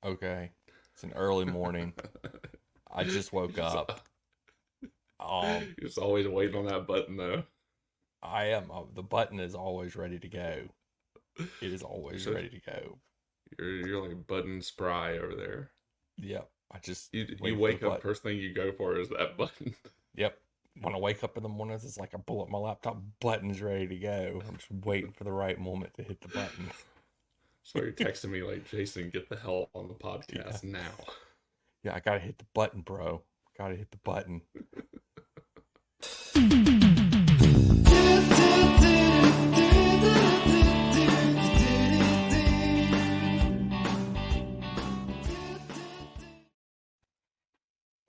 Okay. It's an early morning. I just woke You're just, up. Um, you're just always waiting on that button, though. I am. The button is always ready to go. It is You're always so ready to go. you're like button spry over there. Yep. I just You wait for the wake up, button. first thing you go for is that button. Yep. When I wake up in the mornings, it's like I pull up my laptop, button's ready to go. I'm just waiting for the right moment to hit the button. So you're texting me like, Jason, get the hell on the Yeah. podcast now. Yeah, I gotta hit the button, bro. Gotta hit the button.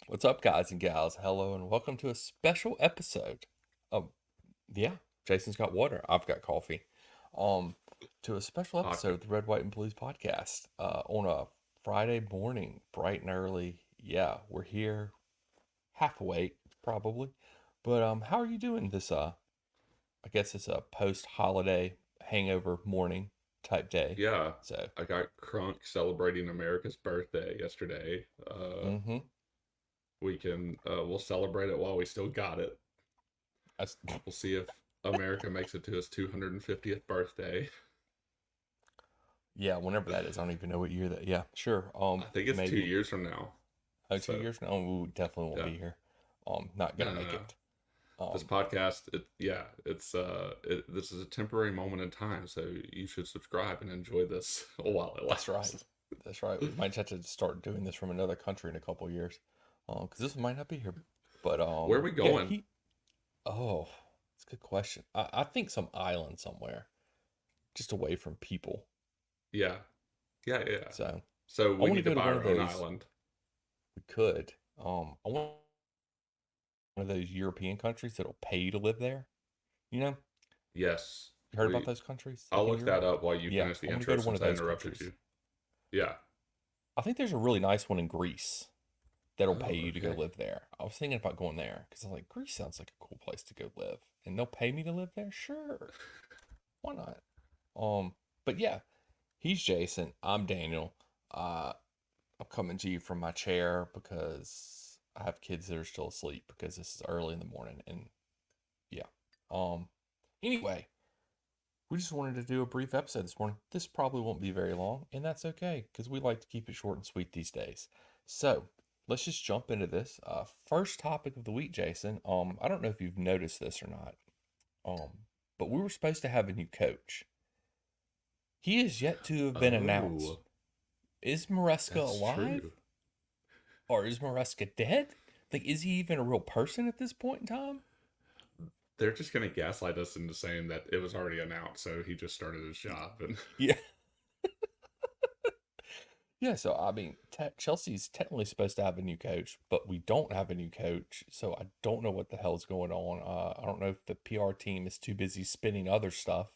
What's up, guys and gals? Hello, and welcome to a special episode of yeah, Jason's got water. I've got coffee. Um, to a special episode Hockey. of the Red, White, and Blues podcast. On a Friday morning, bright and early. Yeah, we're here, half awake probably. But how are you doing this? I guess it's a post-holiday hangover morning type day. Yeah, So, I got crunk celebrating America's birthday yesterday. mm-hmm. We'll celebrate it while we still got it. That's, We'll see if America makes it to its 250th birthday. yeah, whenever that is, I don't even know what year that. Yeah, sure. I think it's two Maybe years from now. oh, two So years now. We definitely won't yeah, be here. Not no, gonna no, make no. it. This Um, podcast, this is a temporary moment in time, so you should subscribe and enjoy this while it that's right. lasts. That's right. We might have to start doing this from another country in a couple years. Because this might not be here. But Where are we yeah, going? oh, it's a good question. I think some island somewhere, just away from people. Yeah, yeah, yeah. So So I we want to need to go to buy one of our own those. island. We could. I want one of those European countries that'll pay you to live there. You know, Yes, you heard about we. those countries I'll like in look that Europe? up while you Yeah, finish the I want to intro go to one since of I those interrupted countries. you. Yeah. I think there's a really nice one in Greece that'll pay Oh, you to go okay. live there. I was thinking about going there because I'm like, Greece sounds like a cool place to go live, and they'll pay me to live there. Sure, why not? Um, but yeah, he's Jason. I'm Daniel. Uh, I'm coming to you from my chair because I have kids that are still asleep because this is early in the morning, and yeah. Um, anyway, we just wanted to do a brief episode this morning. This probably won't be very long, and that's okay because we like to keep it short and sweet these days. So let's just jump into this. First topic of the week, Jason. I don't know if you've noticed this or not. But we were supposed to have a new coach. He is yet to have been announced. Oh, Is Maresca that's alive true. or is Maresca dead? Like, is he even a real person at this point in time? They're just gonna gaslight us into saying that it was already announced, so he just started his job. And Yeah. Yeah, so I mean, Chelsea's technically supposed to have a new coach, but we don't have a new coach, so I don't know what the hell's going on. I don't know if the PR team is too busy spinning other stuff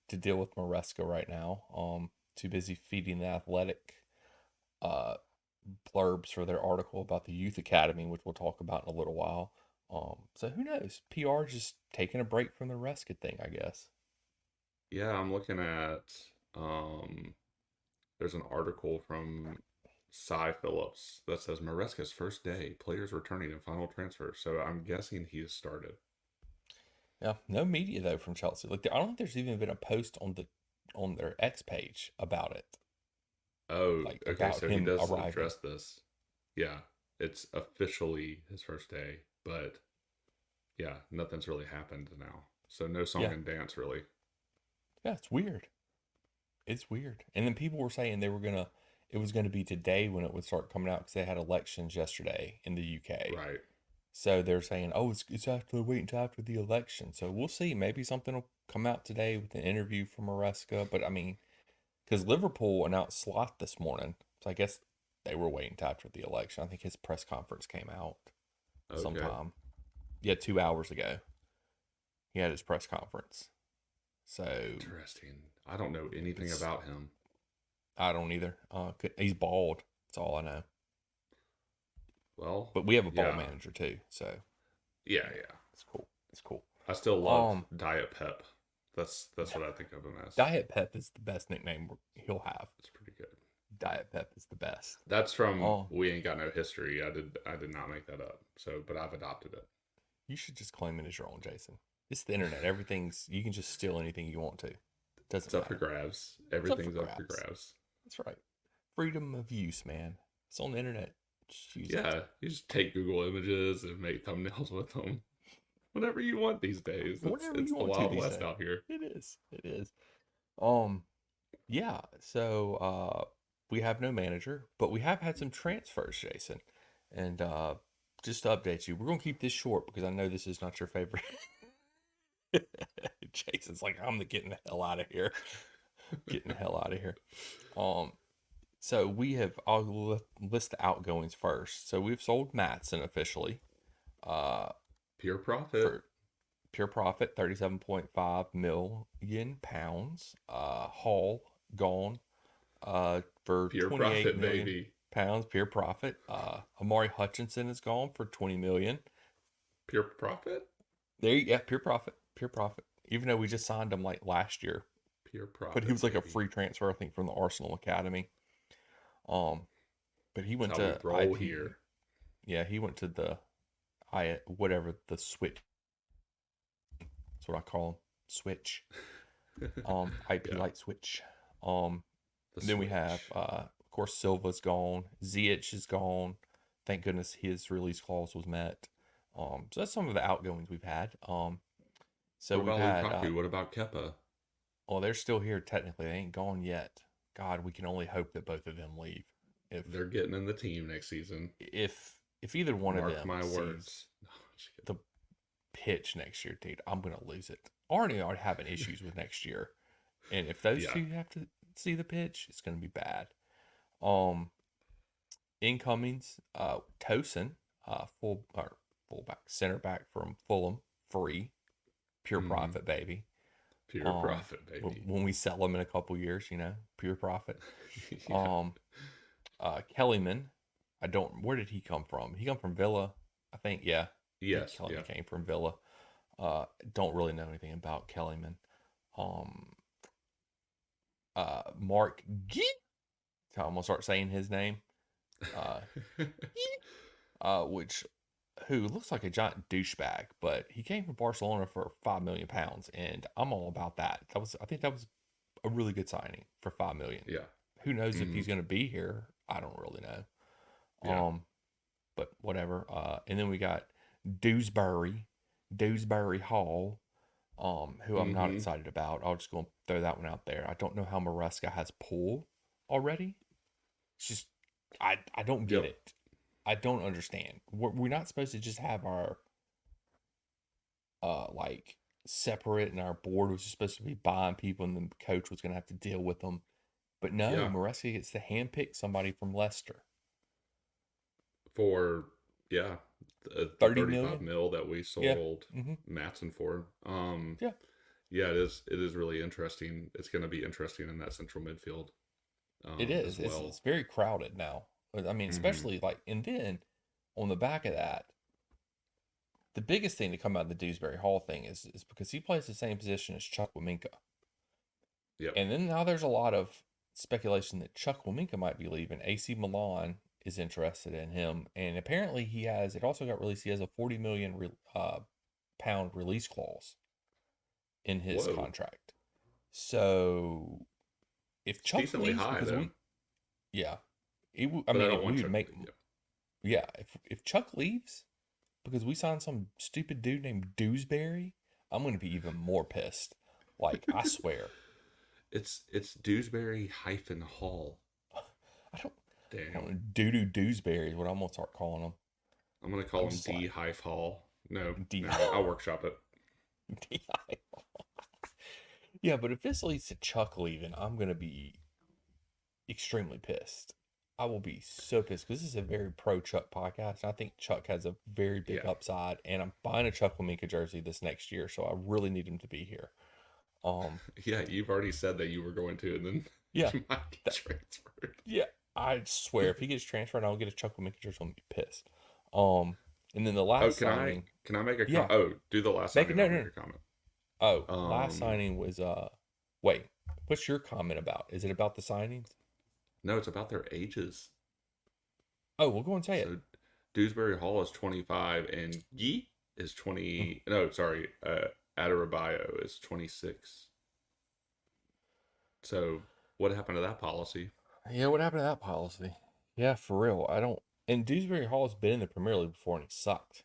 to deal with Maresca right now. Too busy feeding the athletic uh blurbs for their article about the youth academy, which we'll talk about in a little while. So who knows? PR just taking a break from the Maresca thing, I guess. yeah, I'm looking at um there's an article from Cy Phillips that says Maresca's first day, players returning in final transfer. So I'm guessing he has started. Yeah, no media though from Chelsea. Like, I don't think there's even been a post on their X page about it, Oh, like okay, about so he him does arriving. address this. Yeah, it's officially his first day, but yeah, nothing's really happened now. So no song Yeah, and dance really. yeah, it's weird. It's weird. And then people were saying it was gonna be today when it would start coming out because they had elections yesterday in the UK. Right. So they're saying, oh, it's after wait until after the election. So we'll see. Maybe something will come out today with an interview from Maresca. But I mean, because Liverpool announced Slot this morning, so I guess they were waiting till after the election. I think his press conference came out Okay. sometime. Yeah, 2 hours ago. He had his press conference. So Interesting. I don't know anything it's about him. I don't either. He's bald. That's all I know. Well, But we have a ball yeah. manager too, so Yeah, yeah, yeah. it's cool. It's cool. I still love Um, Diet Pep. That's what I think of him as. Diet Pep is the best nickname he'll have. It's pretty good. Diet Pep is the best. That's from Oh, We Ain't Got No History. I did not make that up. So, but I've adopted it. you should just claim it as your own, Jason. It's the internet. Everything's you can just steal anything you want to. It's Doesn't up for matter. grabs. It's up for Everything's up for grabs. grabs. That's right. Freedom of use, man. It's on the internet. Just use it. Yeah, you just take Google Images and make thumbnails with them. Whatever you want these days. Whatever It's you the want to Wild these West days. out here. It is. It is. Um, yeah. So we have no manager, but we have had some transfers, Jason. And just to update you, we're gonna keep this short because I know this is not your favorite. Jason's like, I'm getting the hell out of here. Getting the hell out of here. Um, so we have, I'll list the outgoings first. So we've sold Matson officially, uh, Pure profit. for pure profit, 37.5 million pounds. Hall gone, for Pure 28 profit, million baby. pounds, pure profit. Amari Hutchinson is gone for 20 million. Pure profit? Yeah, pure profit, pure profit. Even though we just signed him like last year, Pure profit. but he was like a baby. free transfer, I think, from the Arsenal Academy. Um, but he went That's how to we roll IP. here. Yeah, he went to the whatever the Switch. That's what I call him, Switch. IP Yeah, Light Switch. Um, the then we have switch. of course Silva's gone, Ziyech is gone. Thank goodness his release clause was met. So that's some of the outgoings we've had. So What we've about had Lukaku? What about Kepa? well, they're still here technically. They ain't gone yet. God, we can only hope that both of them leave. If They're getting in the team next season. if either one of Mark them my sees words. No, just kidding. the pitch next year, dude, I'm gonna lose it. Already having issues with next year, and if those Yeah. two have to see the pitch, it's gonna be bad. Um, incomings, Tosin, fullback, center back from Fulham, free, pure Mhm. profit, baby. Pure profit, baby. When we sell them in a couple years, pure profit. Yeah. Um, Kellyman, where did he come from? He come from Villa, I think. Yeah, I think Yes. Kellyman Yeah. came from Villa. Don't really know anything about Kellyman. Um, Mark Gee. I'm gonna start saying his name. Uh, which who looks like a giant douchebag, but he came from Barcelona for £5 million, and I'm all about that. I think that was a really good signing for £5 million. Yeah. Who knows if he's Mhm. going to be here? I don't really know. Yeah. But whatever. And then we got Dewsbury Hall, who I'm not Mhm. excited about. I'll just go throw that one out there. I don't know how Maresca has pull already. It's just I don't get Yep. it. I don't understand. We're not supposed to just have our like separate, and our board was just supposed to be buying people, and the coach was going to have to deal with them. But no, Yeah. Maresca gets to handpick somebody from Leicester. For yeah, the 30 35 million? mil that we Yeah. sold Mm-hmm. Matson for. Yeah. Yeah, it is really interesting. It's going to be interesting in that central midfield It as is. It's well. very crowded now. I mean, Hmm. especially like, and then on the back of that, the biggest thing to come out of the Dewsbury Hall thing is because he plays the same position as Chuck Waminka. Yep. And then now there's a lot of speculation that Chuck Waminka might be leaving. AC Milan is interested in him, and apparently he has. It also got released. He has a 40 million pound release clause in his Whoa. contract. So if It's Chuck decently leaves, high because though. yeah, I But I mean, don't want we would Chuck. make, Yeah. yeah. If Chuck leaves because we signed some stupid dude named Dewsbury, I'm going to be even more pissed. Like I swear, It's Dewsbury hyphen Hall. I don't. I don't Dang. know. Doo Dewsbury is what I'm gonna start calling him. I'm gonna call I'm him just D like hyph Hall. No, D. no, I'll workshop it. Yeah, but if this leads to Chuck leaving, I'm gonna be extremely pissed. I will be so pissed because this is a very pro Chuck podcast. And I think Chuck has a very big Yeah. upside, and I'm buying a Chuck Waminka jersey this next year, so I really need him to be here. Um, Yeah, you've already said that you were going to, and then yeah, you might get that, transferred. yeah. I swear, if he gets transferred, I'll get a Chuck Waminka jersey. I'm gonna be pissed. And then the Oh, last can I signing, can I make a yeah, Oh, do the last make it signing. no, I'll no, make no. a comment. Oh, last Um, signing was wait, what's your comment about? Is it about the signings? No, it's about their ages. Oh, we'll go and say it. So Dewsbury Hall is 25 and Yi is Mm. 20. No, sorry. Adarabio is 26. So what happened to that policy? Yeah, what happened to that policy? Yeah, for real. I don't. And Dewsbury Hall's been in the Premier League before, and he sucked.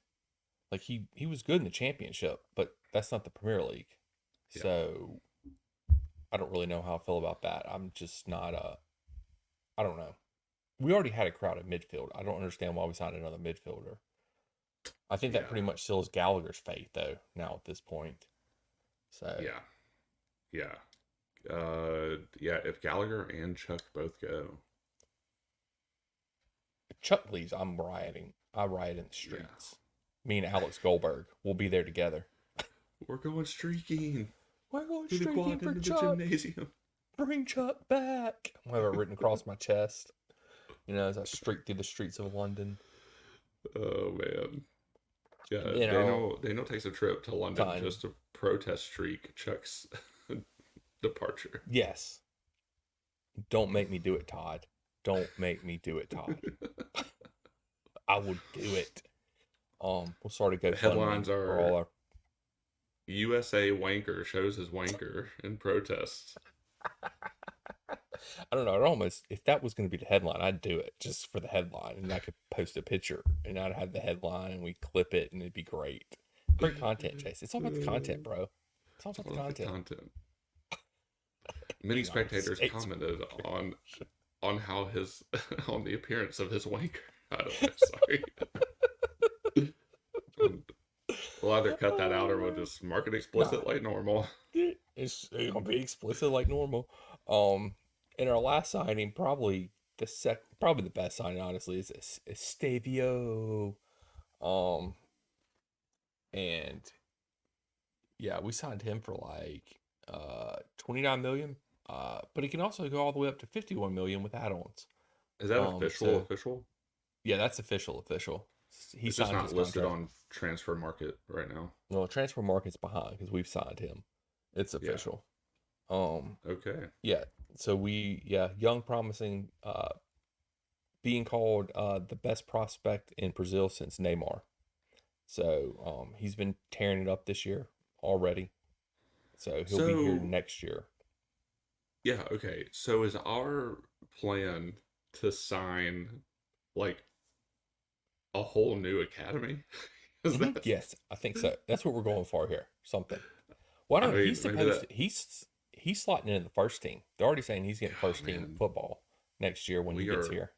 Like he was good in the Championship, but that's not the Premier League. Yeah. So I don't really know how I feel about that. I'm just not I don't know. We already had a crowd at midfield. I don't understand why we signed another midfielder. I think that Yeah. pretty much seals Gallagher's fate, though. Now at this point, so Yeah. Yeah. Yeah, if Gallagher and Chuck both go, if Chuck leaves, I'm rioting. I riot in the yeah. streets. Me and Alex Goldberg will be there together. We're going streaking We're going through the streaking quad for into the Chuck. gymnasium. Bring Chuck back. I have it written across my chest. As I streak through the streets of London. Oh man. Yeah, You know, Daniel takes a trip to London sign. just to protest streak Chuck's departure. Yes. Don't make me do it, Todd. Don't make me do it, Todd. I will do it. We'll start a The headlines GoFundMe for all are our. USA wanker shows his wanker in protest. I don't know. It almost, if that was going to be the headline, I'd do it just for the headline, and I could post a picture, and I'd have the headline, and we clip it, and it'd be great. Great content, Jason. It's all about the content, bro. It's all It's about the all about the content. content. Many United spectators States. commented on how his on the appearance of his wanker. I don't know. Sorry. We'll either cut that out or we'll just mark it Nah, explicit like normal. it's gonna be explicit like normal. In our last signing, probably the best signing, honestly, is Estavio. Um, and yeah, we signed him for like 29 million. But he can also go all the way up to 51 million with add-ons. Is that official? So Official? yeah, that's official. He It's just signed not his listed contract. on transfer market right now. No, transfer market's behind because we've signed him. It's Yeah. official. Um, Okay. yeah. So young, promising, being called the best prospect in Brazil since Neymar. So he's been tearing it up this year already. So he'll be here So next year. yeah. Okay. So is our plan to sign like a whole new academy? Is Mhm. that? Yes, I think so. That's what we're going for here. Something. Well, I I don't know. mean, maybe that. He's slotting in the first team. They're already saying he's getting Oh first team man, football next year when he we gets are here.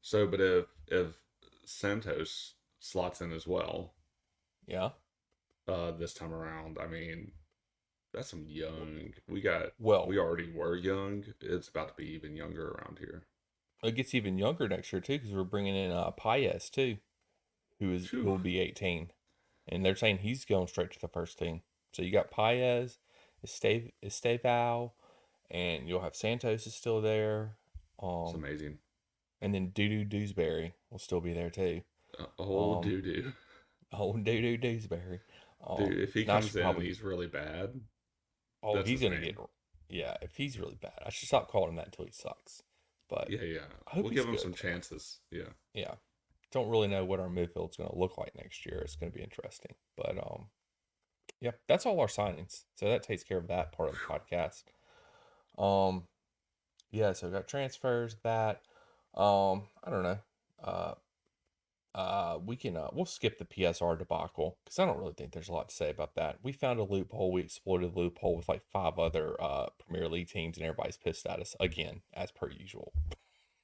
so. But if Santos slots in as well, Yeah. this time around, I mean, that's some young. We got. Well, We already were young. It's about to be even younger around here. it gets even younger next year too because we're bringing in Paez too, who Phew. will be 18, and they're saying he's going straight to the first team. So you got Paez, Estevao, and you'll have Santos is still there. It's Um, amazing. and then Dudu Dewsbury will still be there too. Oh, Um, doo doo. oh Dudu Dewsbury. Dude, if he Now I comes should in and probably. he's really bad, Oh, that's he's his gonna get. name. Yeah, if he's really bad, I should stop calling him that until he sucks. But Yeah, yeah. I hope We'll he's give him some good. chances. Yeah. Yeah, don't really know what our midfield's gonna look like next year. It's gonna be interesting. But yeah, that's all our signings. So that takes care of that part of the podcast. Um, yeah, so we got transfers that. I don't know. Uh, we can we'll skip the PSR debacle because I don't really think there's a lot to say about that. We found a loophole. We exploited the loophole with like five other Premier League teams, and everybody's pissed at us again, as per usual.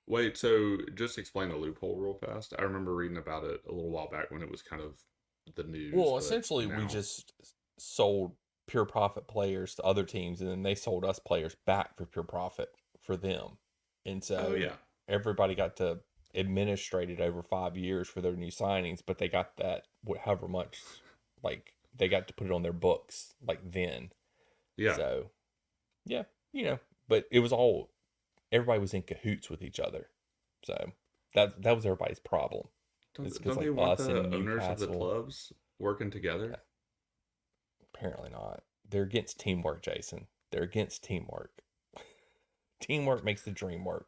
Wait, so just explain the loophole real fast. I remember reading about it a little while back when it was kind of the news, Well, but essentially, we now. just sold pure profit players to other teams, and then they sold us players back for pure profit for them. And Oh so yeah. everybody got to administrate it over 5 years for their new signings, but they got that however much, like they got to put it on their books like then. Yeah. So yeah, but it was all everybody was in cahoots with each other. So that was everybody's problem. It's because Don't they like want us the and owners of the Newcastle, clubs working uh, together? apparently not. They're against teamwork, Jason. They're against teamwork. Teamwork makes the dream work.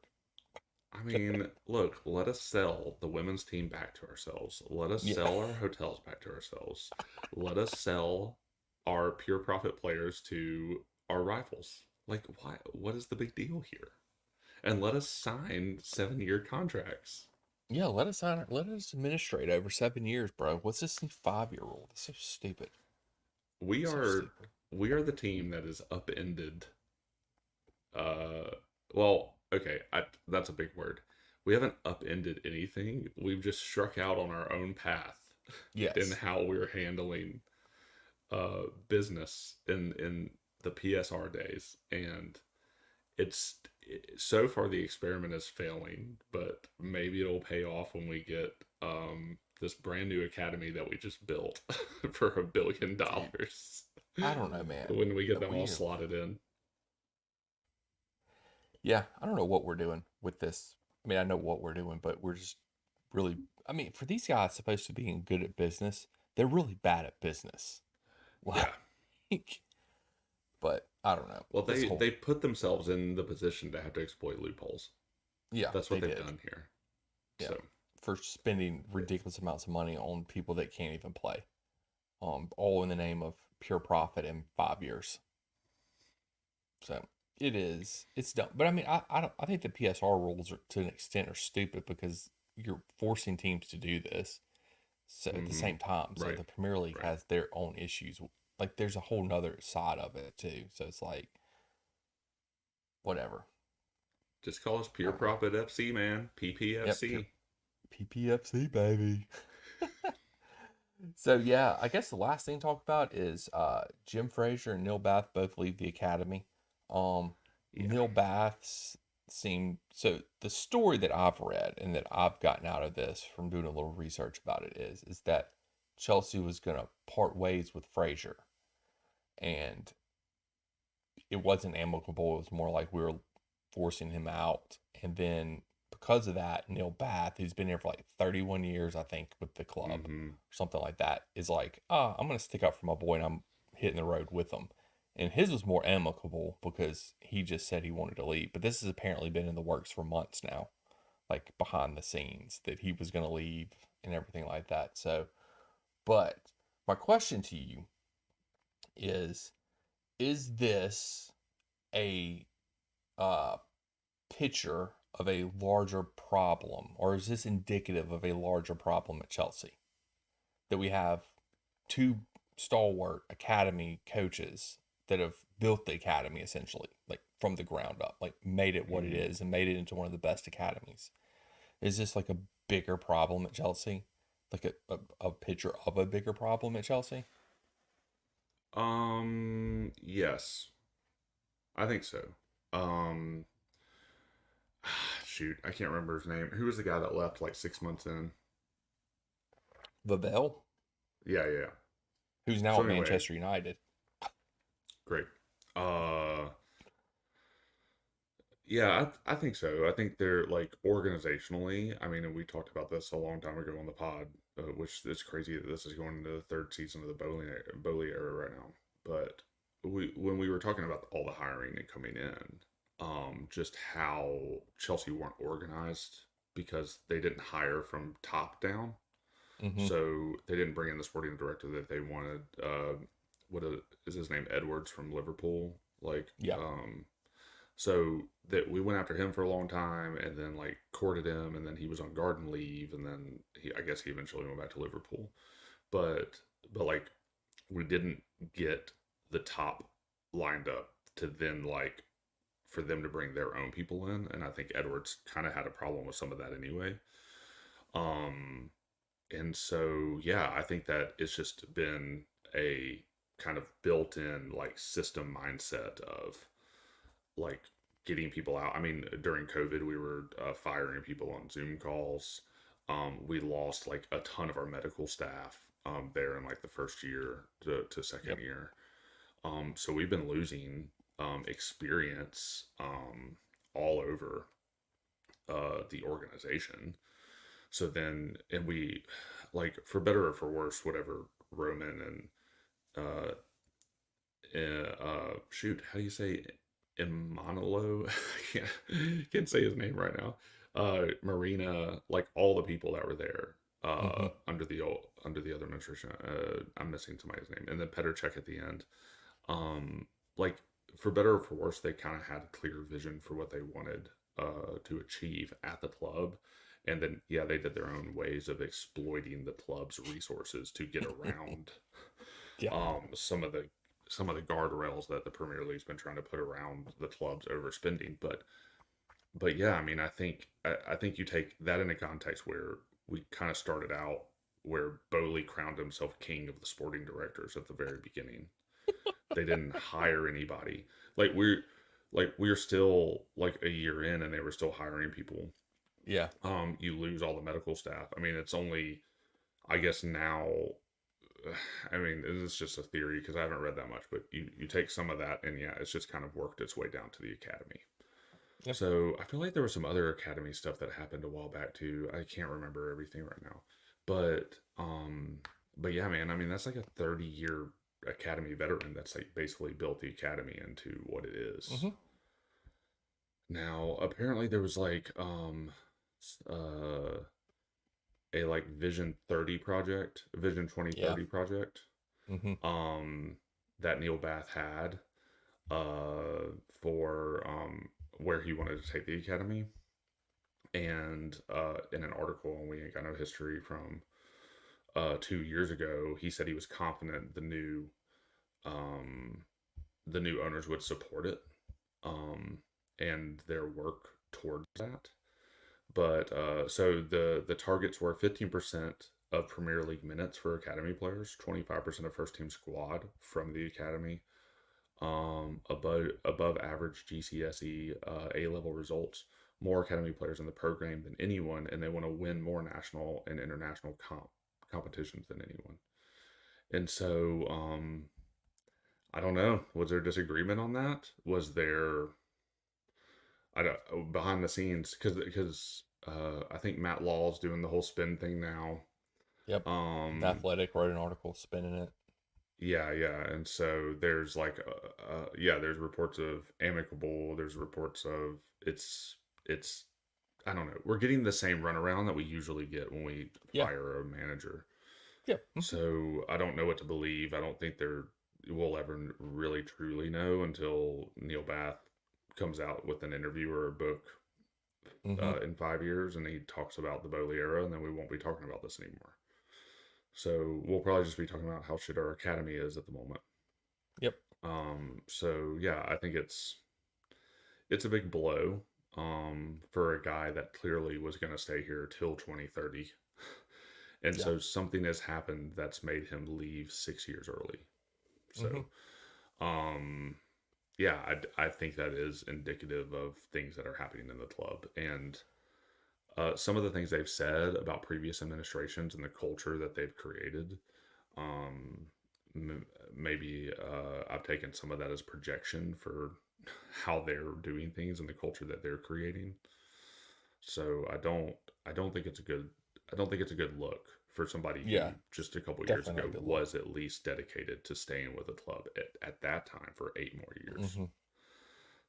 I mean, look, let us sell the women's team back to ourselves. Let us Yeah. sell our hotels back to ourselves. Let us sell our pure profit players to our rivals. Like, why? What is the big deal here? And let us sign 7-year contracts. Yeah, let us administrate over 7 years, bro. What's this 5-year rule? That's so stupid. We So are stupid. we are the team that is upended. Uh, well, okay, that's a big word. We haven't upended anything. We've just struck out on our own path in Yes. how we're handling business in the PSR days, and it's so far the experiment is failing, but maybe it'll pay off when we get this brand new academy that we just built for $1 billion Dude, I don't know, man. when we get But them all slotted in. yeah, I don't know what we're doing with this. I mean, I know what we're doing, but we're just really, I mean, for these guys supposed to be good at business, they're really bad at business. Yeah. Like, but I don't know. Well, This whole, they put themselves in the position to have to exploit loopholes. yeah, That's what they they've did. done here. Yeah. So For spending ridiculous amounts of money on people that can't even play. All in the name of pure profit in 5 years. So it's dumb. But I mean, I think the PSR rules are to an extent are stupid because you're forcing teams to do this. So at the mm-hmm. same time, so Right, the Premier League right. has their own issues. Like there's a whole nother side of it too. So it's like whatever. Just call us I Pure don't know. Profit FC, man. Yep, pure PPFC. PPFC baby. So yeah, I guess the last thing to talk about is Jim Frazier and Neil Bath both leave the academy. Um, Yeah. Neil Bath's seemed so the story that I've read and that I've gotten out of this from doing a little research about it is that Chelsea was gonna part ways with Frazier and it wasn't amicable. It was more like we were forcing him out. And then because of that, Neil Bath, who's been here for like 31 years, I think, with the club Mm-hmm. or something like that, is like, ah, I'm going to stick up for my boy and I'm hitting the road with him. And his was more amicable because he just said he wanted to leave. But this has apparently been in the works for months now, like behind the scenes, that he was going to leave and everything like that. So, but my question to you is this a uh, picture of a larger problem, or is this indicative of a larger problem at Chelsea? That we have two stalwart academy coaches that have built the academy essentially, like from the ground up, like made it what it Mm-hmm. is and made it into one of the best academies. Is this like a bigger problem at Chelsea? Like a picture of a bigger problem at Chelsea? Yes, I think so. Um, shoot, I can't remember his name. Who was the guy that left like 6 months in? Vavell, Yeah, yeah. Yeah. who's now So at anyway, Manchester United. great. Uh, yeah, I think so. I think they're like organizationally. I mean, and we talked about this a long time ago on the pod, which is crazy that this is going into the third season of the Bowley era right now. But when we were talking about all the hiring and coming in, just how Chelsea weren't organized because they didn't hire from top down. Mm-hmm. So they didn't bring in the sporting director that they wanted. What is his name? Edwards from Liverpool. Like, Yeah. so that we went after him for a long time, and then like courted him, and then he was on garden leave, and then I guess he eventually went back to Liverpool. But like we didn't get the top lined up to then like for them to bring their own people in, and I think Edwards kind of had a problem with some of that anyway. Um, and so, yeah, I think that it's just been a kind of built in like system mindset of like getting people out. I mean, during COVID, we were firing people on Zoom calls. We lost like a ton of our medical staff there in like the first year to second Yep. year. So we've been losing experience all over the organization. So then, and we, like, for better or for worse, whatever, Roman and, shoot, how do you say Imanolo. Can't say his name right now. Marina, like all the people that were there Mm-hmm. under the other administration. I'm missing somebody's name, and then Petr Cech at the end. Like for better or for worse, they kind of had a clear vision for what they wanted to achieve at the club, and then yeah, they did their own ways of exploiting the club's resources to get around Yeah. some of the guardrails that the Premier League's been trying to put around the club's overspending. But yeah, I mean, I think you take that into context where we kind of started out where Bowley crowned himself king of the sporting directors at the very beginning. They didn't hire anybody. Like we're still like a year in and they were still hiring people. Yeah. You lose all the medical staff. I mean, it's only I guess now I mean, it's just a theory because I haven't read that much, but you take some of that and yeah, it's just kind of worked its way down to the academy. Yep. So I feel like there was some other academy stuff that happened a while back too. I can't remember everything right now, but but yeah, man. I mean, that's like a 30-year academy veteran that's like basically built the academy into what it is. Mm-hmm. Now, apparently, there was like uh a like Vision 30 project, Vision Yeah. 2030 project, Mm-hmm. um that Neil Bath had for where he wanted to take the academy. And in an article on We Ain't Got No History from 2 years ago, he said he was confident um, the new owners would support it and their work towards that. But so the targets were 15% of Premier League minutes for academy players, 25% of first team squad from the academy, above average GCSE A level results, more academy players in the program than anyone, and they want to win more national and international competitions than anyone. And so I don't know. Was there disagreement on that? Was there I don't behind the scenes because I think Matt Law's doing the whole spin thing now. Yep. The Um, Athletic wrote an article spinning it. Yeah, yeah, and so there's like, yeah, there's reports of amicable. There's reports of it's. I don't know. We're getting the same runaround that we usually get when we Yeah. fire a manager. Yep. Mm-hmm. So I don't know what to believe. I don't think there we'll ever really truly know until Neil Bath comes out with an interview or a book Mm-hmm. in 5 years, and he talks about the Bowley era, and then we won't be talking about this anymore. So we'll probably just be talking about how shit our academy is at the moment. Yep. So yeah, I think it's a big blow for a guy that clearly was going to stay here till 2030. And Yeah. so something has happened that's made him leave 6 years early. Mm-hmm. So, um, yeah, I think that is indicative of things that are happening in the club. And some of the things they've said about previous administrations and the culture that they've created, um, maybe I've taken some of that as projection for how they're doing things and the culture that they're creating. So I don't think it's a good I don't think it's a good look for somebody Yeah. who just a couple years Definitely ago not a good look. was at least dedicated to staying with the club at that time for 8 more years. Mm-hmm.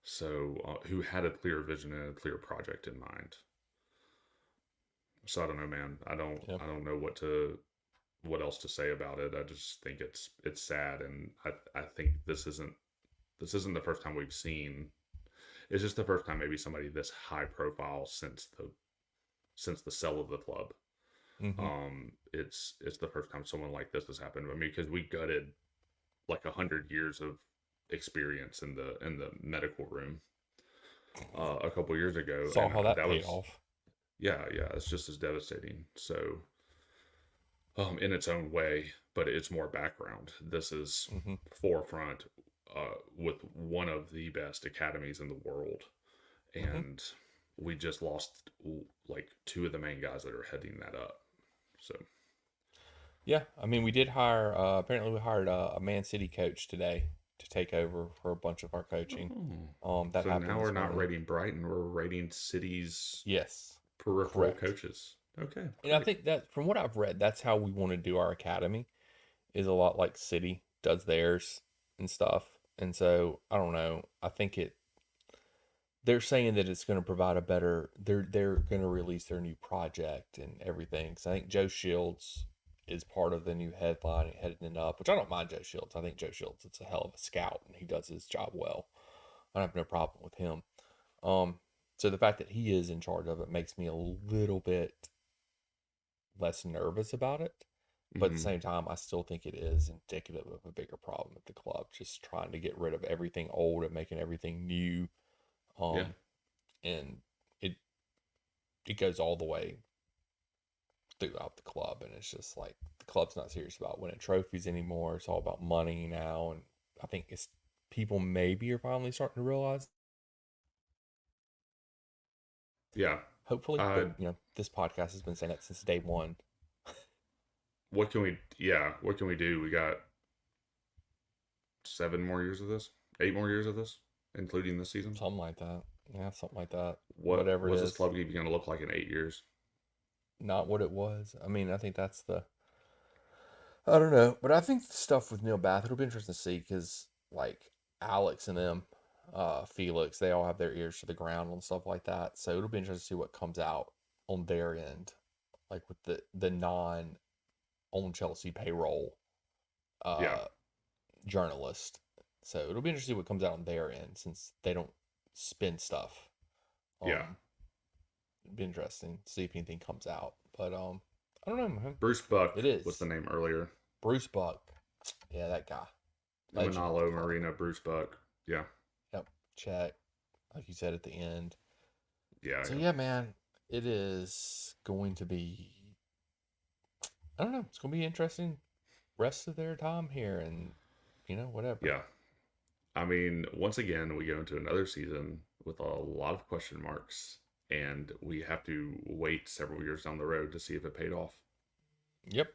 So who had a clear vision and a clear project in mind. So I don't know, man. Yep. I don't know what else to say about it. I just think it's sad, and I think this isn't the first time we've seen. It's just the first time maybe somebody this high profile since the sell of the club. Mm-hmm. It's the first time someone like this has happened. I mean, because we gutted like 100 years of experience in the medical room a couple years ago, Saw and how that that paid was off. yeah, yeah, it's just as devastating. So in its own way, but it's more background. This is Mm-hmm. forefront with one of the best academies in the world, Mm-hmm. and we just lost like two of the main guys that are heading that up. So, Yeah. I mean, we did hire. Apparently, we hired a Man City coach today to take over for a bunch of our coaching. oh. That So now happened we're this not morning. rating Brighton, we're rating cities Yes. peripheral Correct. coaches. Okay, And I great. think that from what I've read, that's how we want to do our academy. Is a lot like City does theirs and stuff. And so I don't know. I think it. they're saying that it's going to provide a better. They're going to release their new project and everything. So I think Joe Shields is part of the new headline heading up, which I don't mind Joe Shields. I think Joe Shields is a hell of a scout and he does his job well. I have no problem with him. Um, so the fact that he is in charge of it makes me a little bit less nervous about it. But at the Hmm. same time, I still think it is indicative of a bigger problem at the club, just trying to get rid of everything old and making everything new. Yeah. Um, and it it goes all the way throughout the club, and it's just like the club's not serious about winning trophies anymore. It's all about money now, and I think it's people maybe are finally starting to realize, Yeah. hopefully. Uh, But this podcast has been saying that since day one, what can we? Yeah. What can we do? We got 7 more years of this, 8 more years of this, including this season. something like that. Yeah, something like that. What Whatever it was this is, club even going to look like in 8 years? not what it was. I mean, I think that's the. I don't know, but I think the stuff with Neil Bath it'll be interesting to see because like Alex and them, Felix, they all have their ears to the ground on stuff like that. So it'll be interesting to see what comes out on their end, like with the non on Chelsea payroll Yeah. uh journalist. So it'll be interesting to see what comes out on their end since they don't spin stuff. Yeah. It'd be interesting to see if anything comes out. But I don't know, man. Bruce Buck It was the is name earlier. Bruce Buck. Yeah, that guy. Legend with the Manalo club. Marina, Bruce Buck. Yeah. Yep. Check. Like you said at the end. Yeah. So Yeah. yeah, man, it is going to be. I don't know. It's going to be interesting. Rest of their time here, and whatever. Yeah. I mean, once again, we go into another season with a lot of question marks, and we have to wait several years down the road to see if it paid off. Yep.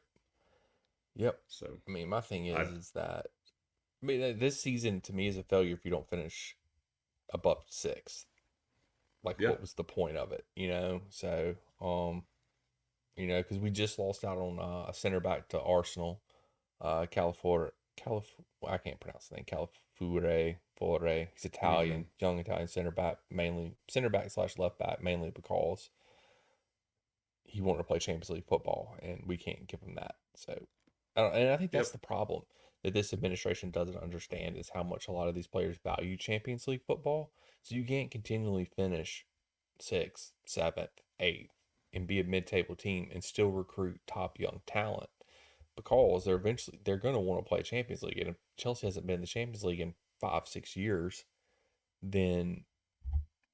Yep. So, I mean, my thing I, is that I mean this season to me is a failure if you don't finish above sixth. Like, yeah. what was the point of it? So because we just lost out on a center back to Arsenal, I can't pronounce the name, Calafure, Fore. He's Mm-hmm. Italian, young Italian center back, mainly center back slash left back, mainly because he wanted to play Champions League football, and we can't give him that. So, and I think that's Yep. the problem that this administration doesn't understand is how much a lot of these players value Champions League football. So you can't continually finish sixth, seventh, eighth, and be a mid-table team and still recruit top young talent because they're going to want to play Champions League. And if Chelsea hasn't been in the Champions League in 5-6 years, then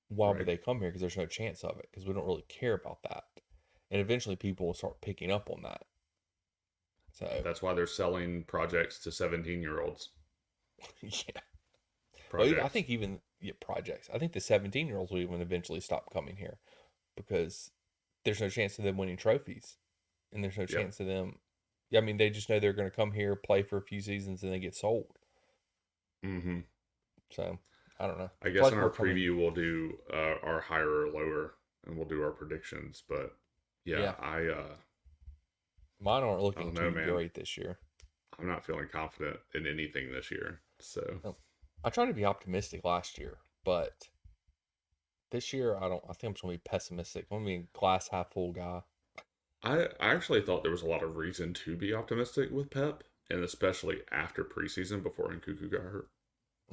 why would Right. they come here? Because there's no chance of it because we don't really care about that. And eventually people will start picking up on that. So That's why they're selling projects to 17-year-olds. yeah. Well, I Projects. think even projects. I think the 17-year-olds will even eventually stop coming here because there's no chance of them winning trophies, and there's no Yep. chance of them. Yeah, I mean, they just know they're going to come here, play for a few seasons, and they get sold. Mm-hmm. So I don't know. I I feel guess in like our we're coming. preview, we'll do our higher or lower, and we'll do our predictions. But yeah, Yeah, mine aren't I looking don't know, too man. great this year. I'm not feeling confident in anything this year. So No. I tried to be optimistic last year, but this year I don't. I think I'm just going to be pessimistic. I'm going to be a glass half full guy. I actually thought there was a lot of reason to be optimistic with Pep, and especially after preseason before Nkuku got hurt.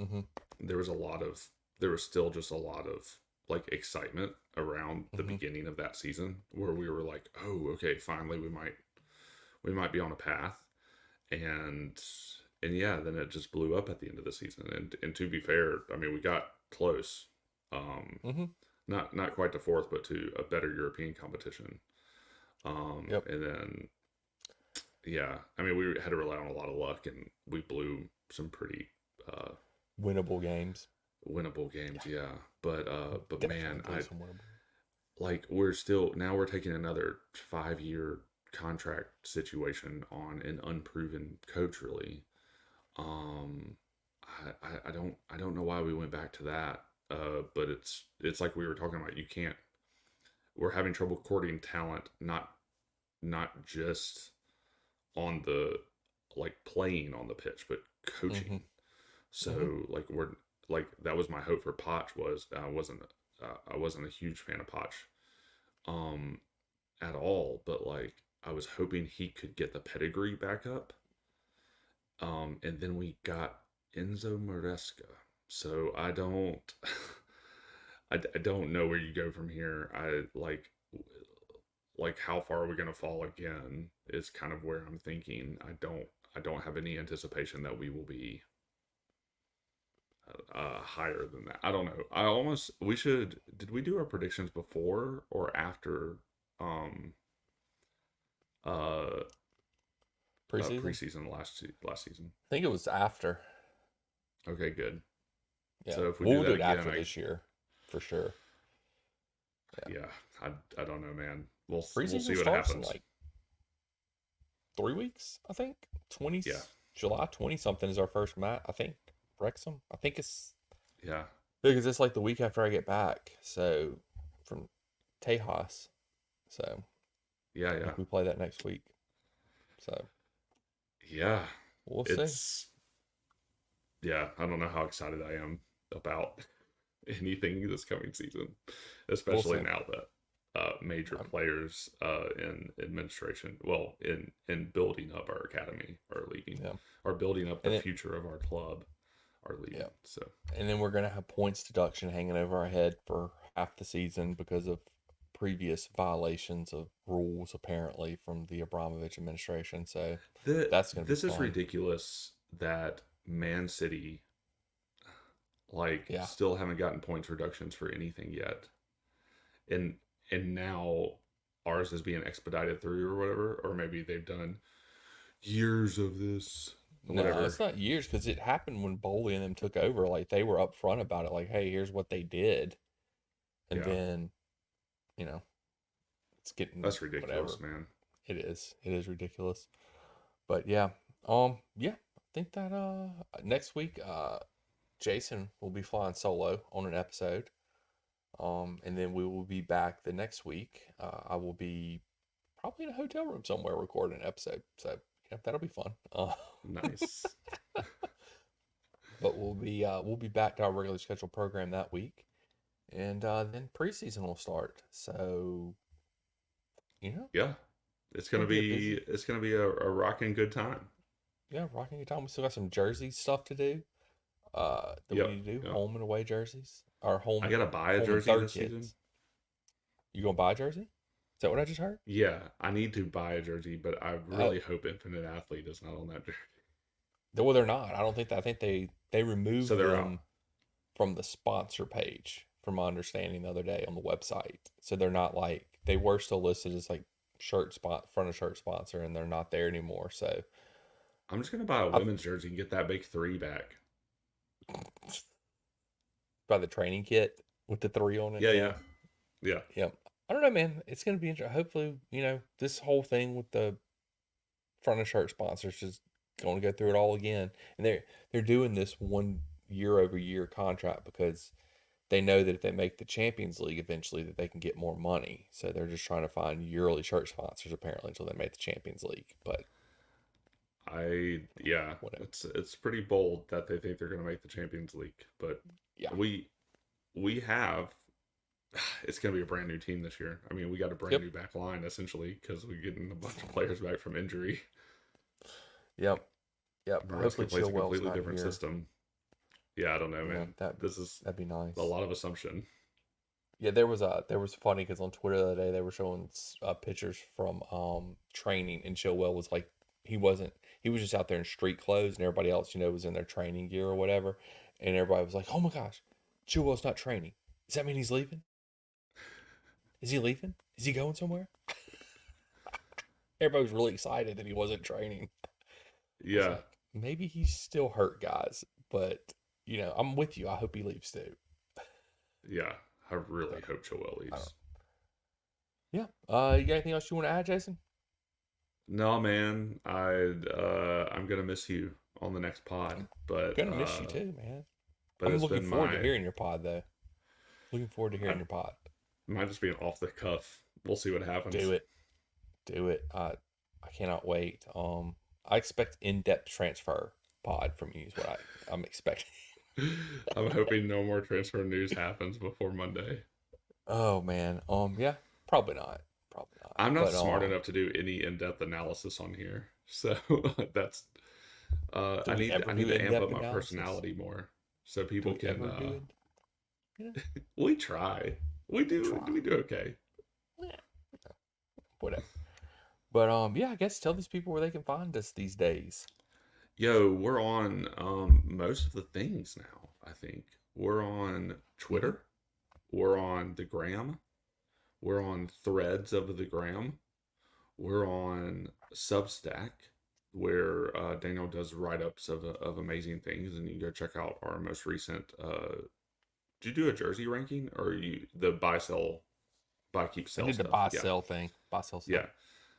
Mm-hmm. There was a lot of there was still just a lot of like excitement around the Mm-hmm. beginning of that season where we were like, oh, okay, finally we might be on a path, and yeah, then it just blew up at the end of the season. And to be fair, I mean, we got close, um, Mm-hmm. not quite to fourth, but to a better European competition. Yep. And then yeah, I mean, we had to rely on a lot of luck, and we blew some pretty uh, Winnable games. winnable games. Yeah. Yeah, but Definitely man, blew some winnable. like we're taking another 5 year contract situation on an unproven coach, really. Um, I don't know why we went back to that. But it's like we were talking about. You can't. We're having trouble courting talent, not just on the like playing on the pitch, but Mm-hmm. coaching. Mm-hmm. So like like that was my hope for Potch was I wasn't a huge fan of Potch um at all, but like I was hoping he could get the pedigree back up. And then we got Enzo Maresca. So I don't I don't know where you go from here. I like how far are we going to fall again is kind of where I'm thinking. I don't have any anticipation that we will be higher than that. I don't know. I almost we should did we do our predictions before or after um uh Preseason. preseason last season? I think it was after. Okay, good. Yeah, So if we do we'll that do it again, after this year for sure. Yeah, yeah, I don't know, man. We'll preseason see what starts in happens. like 3 weeks. I think Yeah, July 20 something is our first match. I think Wrexham. I think it's yeah, because it's like the week after I get back. So from Tejas. So yeah, I yeah, think we play that next week. So yeah. we'll see. It's yeah. I don't know how excited I am about anything this coming season, We'll especially see. now that major Um, players in administration, well, in building up our academy are leaving, yeah, or building up the and then future of our club are yeah, leaving. So and then we're gonna have points deduction hanging over our head for half the season because of previous violations of rules apparently from the Abramovich administration. So that's gonna be this is fun. ridiculous that Man City like Yeah. still haven't gotten points reductions for anything yet, and now ours is being expedited through or whatever, or maybe they've done years of this or No, whatever. it's not years because it happened when Bowley and them took over. Like they were upfront about it, like, hey, here's what they did. And Yeah, then, you know, it's getting that's ridiculous, whatever. man. It is. It is ridiculous. But yeah. Yeah. I think that next week, Jason will be flying solo on an episode. And then we will be back the next week. I will be probably in a hotel room somewhere recording an episode. So yeah, that'll be fun. Nice. But we'll be back to our regularly scheduled program that week, and then preseason will start. So Yeah, it's gonna be a busy, it's gonna be a rocking good time. yeah, rocking good time. We still got some jersey stuff to do. That we Yep, need to do yep. home and away jerseys. Our I gotta buy a home and jersey third this season. kits. You gonna buy a jersey? Is that what I just heard? Yeah, I need to buy a jersey, but I really Oh, hope Infinite Athlete is not on that jersey. well, they're not. I don't think that. I think they So removed they're out. them from the sponsor page, from my understanding the other day on the website. So they're not like they were still listed as like front of shirt sponsor, and they're not there anymore. So I'm just gonna buy a I women's jersey and get that big three back. by the training kit with the three on it. Yeah, Yeah, yeah, yeah. yeah. I don't know, man. It's gonna be interesting. Hopefully, this whole thing with the front of shirt sponsors just going to go through it all again, and they're doing this 1 year over year contract because they know that if they make the Champions League eventually that they can get more money. So they're just trying to find yearly shirt sponsors apparently until they make the Champions League. But Yeah, whatever. it's pretty bold that they think they're gonna make the Champions League, but Yeah. we have it's gonna be a brand new team this year. I mean, we got a brand Yep. new back line essentially because we're getting a bunch of players back from injury. Yep. Yep. Maresca Hopefully plays a Chilwell's completely not different here. system. Yeah, I don't know, Yeah, man. that This is that'd be a nice. lot of assumption. Yeah, there was funny because on Twitter the other day they were showing pictures from training, and Chilwell was like he was just out there in street clothes, and everybody else was in their training gear or whatever, and everybody was like, oh my gosh, Chilwell's not training. Does that mean he's leaving? Is he leaving? Is he going somewhere? Everybody was really excited that he wasn't training. I was Yeah, like, maybe he's still hurt, guys, but I'm with you. I hope he leaves too. yeah. I So really hope Joel I don't. leaves. Yeah. You got anything else you want to add, Jason? No, man. I'm gonna miss you on the next pod, Gonna miss you too, man. but I'm it's looking been forward to my hearing your pod though. Looking forward to I hearing your pod. might just be an off the cuff. We'll see what happens. Do it. Do it. I cannot wait. I expect in-depth transfer pod from you is what I'm expecting. I'm hoping no more transfer news happens before Monday. Oh man. Yeah, probably not. Probably not. I'm not But smart enough to do any in-depth analysis on here, so that's do we ever I do need to amp in-depth up my analysis? personality more so Do people we can. ever do it? Yeah, We try. We do. try. We do okay. Yeah, whatever. But yeah, I guess tell these people where they can find us these days. Yo, we're on most of the things now. I think we're on Mm-hmm. Twitter. We're on the Gram. We're on Threads of the Gram. We're on Substack, where Daniel does write ups of amazing things, and you can go check out our most recent. Did you do a jersey ranking or you the buy sell buy keep I sell did the stuff? buy Yeah, sell thing. Buy sell yeah. sell.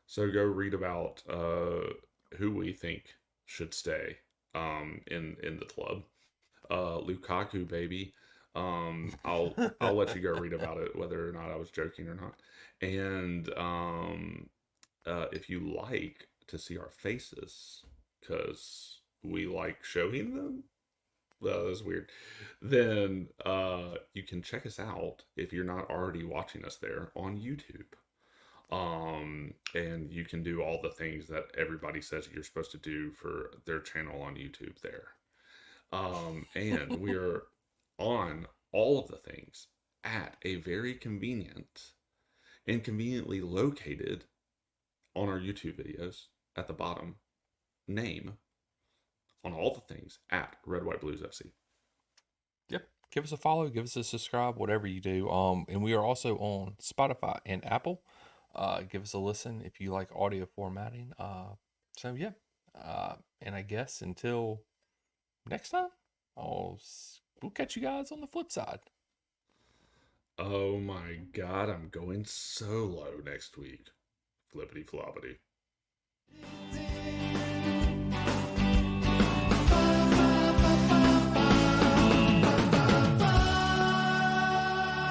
So go read about who we think should stay in the club. Lukaku, baby. I'll let you go read about it, whether or not I was joking or not. And if you like to see our faces, because we like showing them, well, that's weird. Then you can check us out if you're not already watching us there on YouTube. And you can do all the things that everybody says you're supposed to do for their channel on YouTube there. And we're on all of the things at a very convenient and conveniently located on our YouTube videos at the bottom name on all the things at Red White Blues FC. Yep. Give us a follow, give us a subscribe, whatever you do. And we are also on Spotify and Apple. Give us a listen if you like audio formatting. So yeah. And I guess until next time, we'll catch you guys on the flip side. Oh my god, I'm going solo next week. Flippity floppity.